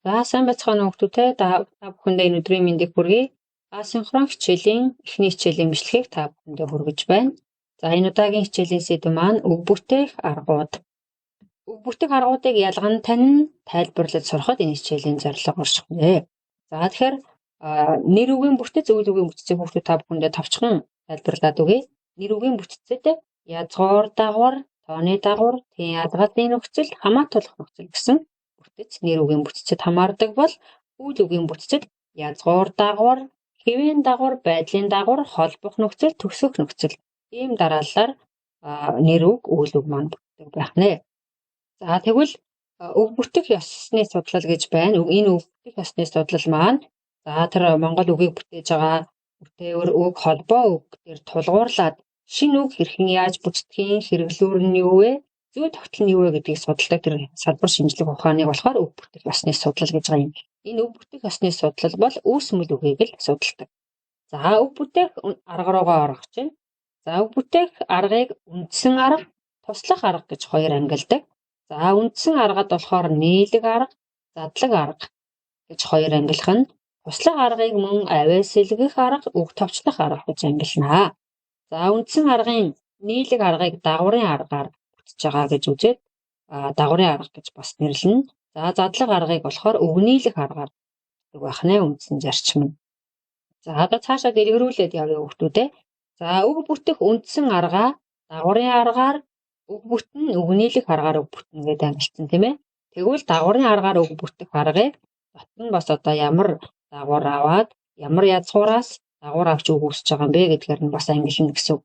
За сайн байцгаана уу хүүхдүүдээ. Та бүхэндээ энэ өдрийн мэндийг хүргэе. Асинхрон хичээлийн эхний хичээлийн бичлэгийг та бүхэндээ хүргэж байна. За энэ удаагийн хичээлийн сэдэв маань үг бүтээх аргууд. Үг бүтээх аргуудыг ялган танин тайлбарлаж сурахад энэ хичээлийн зорилго оршихнэ. За тэгэхээр нэр үгийн бүтэц, үйл үгийн бүтэцийг хүүхдүүд та бүхэндээ товчхон тайлбарлаад өгье. Нэр үгийн бүтэцэд язгуур дагавар, тооны дагавар, тэн ядгалын нөхцөл, хамаатуулах нөхцөл гэсэн бүтэц нэр үгийн бүтэцэд хамаардаг бол үйл үгийн бүтэцэд язгуур дагавар, хэвийн дагавар, байдлын дагавар, холбох нөхцөл, төгсөх нөхцөл ийм дараалалаар нэр үг, үйл үг маань бүтдэг байх нэ. За тэгвэл үг бүтэх ёсны судлал гэж байна. Энэ үг бүтэх ёсны судлал маань тэр Монгол үгийг бүтээж байгаа бүтээвэр үг, холбоо үг дээр тулгуурлаад шинэ үг хэрхэн яаж бүтдгийг, хэрэглүүр нь юу вэ? Зүй тогтол нь юу вэ гэдгийг судалдаг тэр салбар шинжлэх ухааныг болохоор үг бүтэх ёсны судлал гэж байгаа юм. Энэ үг бүтэх ёсны судлал бол үүсмэл үгийг л судалдаг. За үг бүтээх арга руугаа орох чинь. За үг бүтээх аргыг үндсэн арга, туслах арга гэж хоёр ангилдаг. За үндсэн аргад болохоор нийлэг арга, задлаг арга гэж хоёр ангилах нь, туслах аргыг мөн авиа сэлгэх арга, үг товчлох арга гэж ангилнаа. За үндсэн аргын нийлэг аргыг дагаврын аргаар бүтэж байгаа гэж үзээд дагаврын арга гэж бас нэрлэнэ. За задлаг аргыг болохоор өгнөөлөх аргаар бүтдэг байх нэ үндсэн зарчим нь. За одоо цаашаа дэлгэрүүлээд явъя хүүхдүүдээ. За үг бүтэх үндсэн аргаа дагаврын аргаар, үг бүтэн өгнөөлөх аргаар үг бүтнэ гэдэг ангилсан тийм ээ. Тэгвэл дагаврын аргаар үг бүтэх аргыг дотн бас одоо ямар дагавар аваад ямар язгуураас дагавар авч үг үүсэж байгаа юм бэ гэдгээр нь бас ангилна гэсэн үг.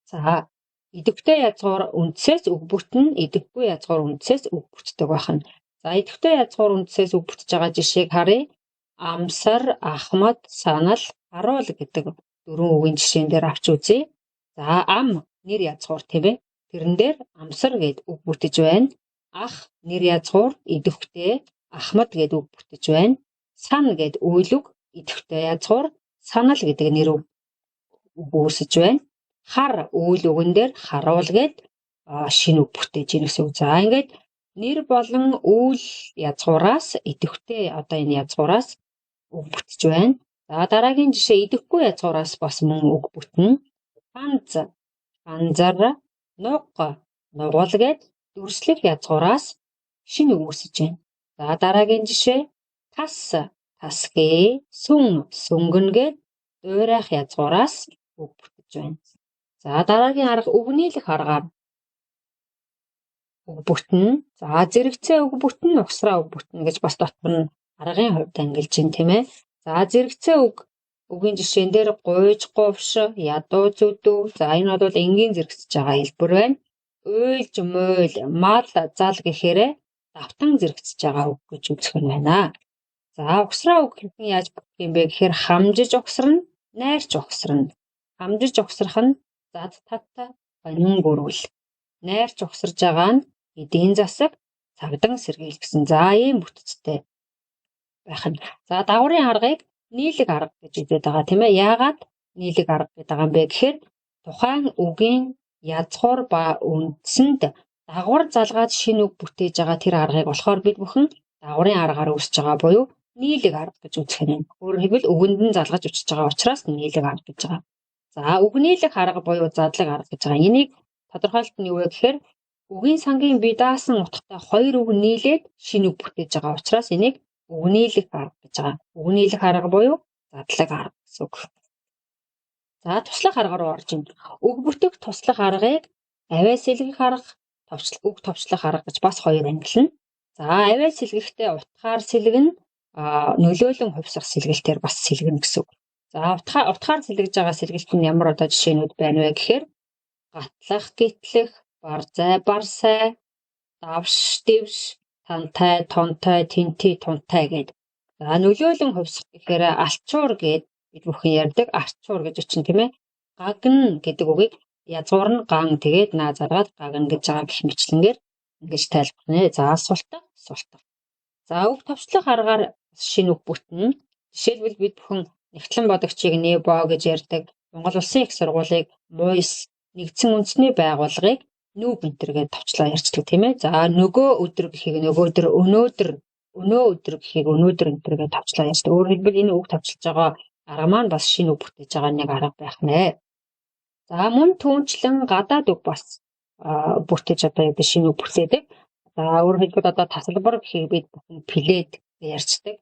За идэвхтэй язгуур үндсээс үг бүтэн, идэвхгүй язгуур үндсээс үг бүтдэг байна. За идэвхтэй язгуур үндсээс үг бүтэж байгаа жишээг харъя. Амсар, ахмад, санал, харуул гэдэг дөрвөн үгийн жишээн дээр авч үзье. За ам нэр язгуур тийм ээ. Тэрэн дээр амсар гэд үг бүтэж байна. Ах нэр язгуур идэвхтэй, ахмад гэд үг бүтэж байна. Сан гэд үйл үг идэвхтэй язгуур, санал гэдэг нэр үг үүсэж байна. Хар үйл үгэн дээр харуул гэд шинэ үг бүтээж ийн гэсэн үг. За ингээд нэр болон үйл язгуураас идэвхтэй одоо энэ язгуураас үг бүтэж байна. За дараагийн жишээ идэвхгүй язгуураас бас мөн үг бүтнэ. Ганц, ганзар, нуг, нугал гэд дүрслэх язгуураас шинэ үг үүсэж байна. За дараагийн жишээ тас, тасхи, сүн, сүнгэн гэд дуурайх язгуураас үг бүтэж байна. За дараагийн арга өгнөөлөх аргаар үг бүтнэ. За зэрэгцээ үг бүтнэ, угсраа үг бүтнэ гэж бас дотор нь аргын хувьд ангилж байна тийм ээ. За зэрэгцээ үгийн жишээн дээр гуйж, говш, ядуу, зүдүү. За энэ бол энгийн зэрэгцэж байгаа хэлбэр байна. Уйлж, муйл, мал, зал гэхээр давтан зэрэгцэж байгаа үг гэж үзэх нь байна. За угсраа үг хэрхэн яаж бүтэх юм бэ гэхээр хамжиж угсарна, найрч угсарна. Хамжиж угсрах нь зад татта гонин гөрвөл. Найрч угсарж байгаа нь эдийн засаг, цагдан сэргийл гэсэн. За ийм бүтцтэй байх нь. За дагаврын аргыг нийлэг арга гэж үзээд байгаа тийм ээ. Яагаад нийлэг арга гэдэг байгаа юм бэ гэхээр тухайн үгийн язгуур ба үндсэнд дагавар залгаад шинэ үг бүтээж байгаа тэр аргыг болохоор бид бүхэн дагаврын аргаар үүсэж байгаа буюу нийлэг арга гэж үзэх нь. Өөрөөр хэлбэл үгэнд нь залгаж өчөж байгаа учраас нийлэг арга гэж байгаа. За өгнөөлөх арга буюу задлаг арга гэж байгаа. Энийг тодорхойлт нь юу вэ гэхээр үгийн сангийн бие даасан утгатай хоёр үг нийлээд шинэ үг бүтээж байгаа учраас энийг өгнөөлөх арга гэж байгаа. Өгнөөлөх арга буюу задлаг арга гэсэн үг. За туслах арга руу орж ийн. Үг бүтэх туслах аргыг авиа сэлгэх арга, үг товчлох арга гэж бас хоёр ангилна. За авиа сэлгэхдээ утгаар сэлгэн, нөлөөлөн хувьсах сэлгэлтээр бас сэлгэнэ гэсэн үг. За утгаар сэлгэж байгаа сэлгэлт нь ямар одоо жишээнүүд байна вэ гэхээр гатлах, гитлэх, барзай, барсай, давш, дэвш, тантай, тонтой, тэнти, тунтай гэдэг. За нөлөөлөн хувьсах гэхээр алчуур гэд бид бүхэн ярьдаг арчуур гэж өчнө тийм ээ. Гагн гэдэг үгийг язгуур нь ган тэгээд наа заргаад гагн гэж байгаа гэх мэтлэнгээр ингэж тайлбарна. За султах, султах. За үг товчлох аргаар шинэ үг бүтнэ. Жишээлбэл бид бүхэн нэгтлэн бодогчийг НЭБО гэж ярьдаг. Монгол Улсын их сургуулийг МУЙС нэгдсэн үндэсний байгууллагыг нүүб энтер гэж товчлоо ярьцдаг тийм ээ. За нөгөө өдөр гэхийг нөгөө өдөр өнөөдөр өнөө өдөр гэхийг өнөөдөр өнтөргээ тавчлаа яаш. Өөрөөр хэлбэл энэ үг тавчилж байгаа арга маань бас шинэ үг бүтээж байгаа нэг арга байх нэ. За мөн түүнчлэн гадаад үг бас бүтээж одоо яадаг шинэ үг бүтээдэг. За өөрөөр хэлбэл одоо тасалбар гэхийг бид бүхэн плед гэж ярьцдаг.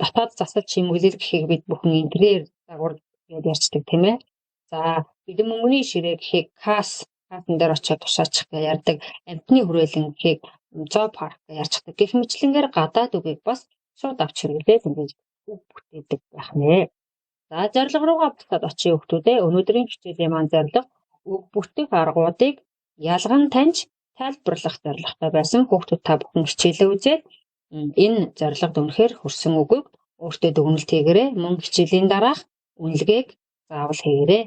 Дотоод засал чимэглэл гэхийг бид бүхэн интерьер загвар гэж ярьцдаг тийм ээ. За бэлэн мөнгөний ширээ гэхийг каасан дээр очиод тушаачих гэж ярьдаг. Амтны хүрээлэн гэхийг зоо парк гэж ярьцдаг. Гэх мэтлэнгээр гадаад үгийг бас шууд авч хэрэглээд ингэж үг бүтээдэг байх нэ. За зорилго руугаа буцаад очие хүүхдүүдээ. Өнөөдрийн хичээлийн маань зорилго үг бүтэх аргуудыг ялган таньж тайлбарлах зорилготой байсан. Хүүхдүүд та бүхэн хичээлээ үзээд энэ зорилгод үнэхээр хүрсэн үгийг өөртөө дүгнэлт хийгээрэй. Мөн хичээлийн дараах үнэлгээг заавал хийгээрэй.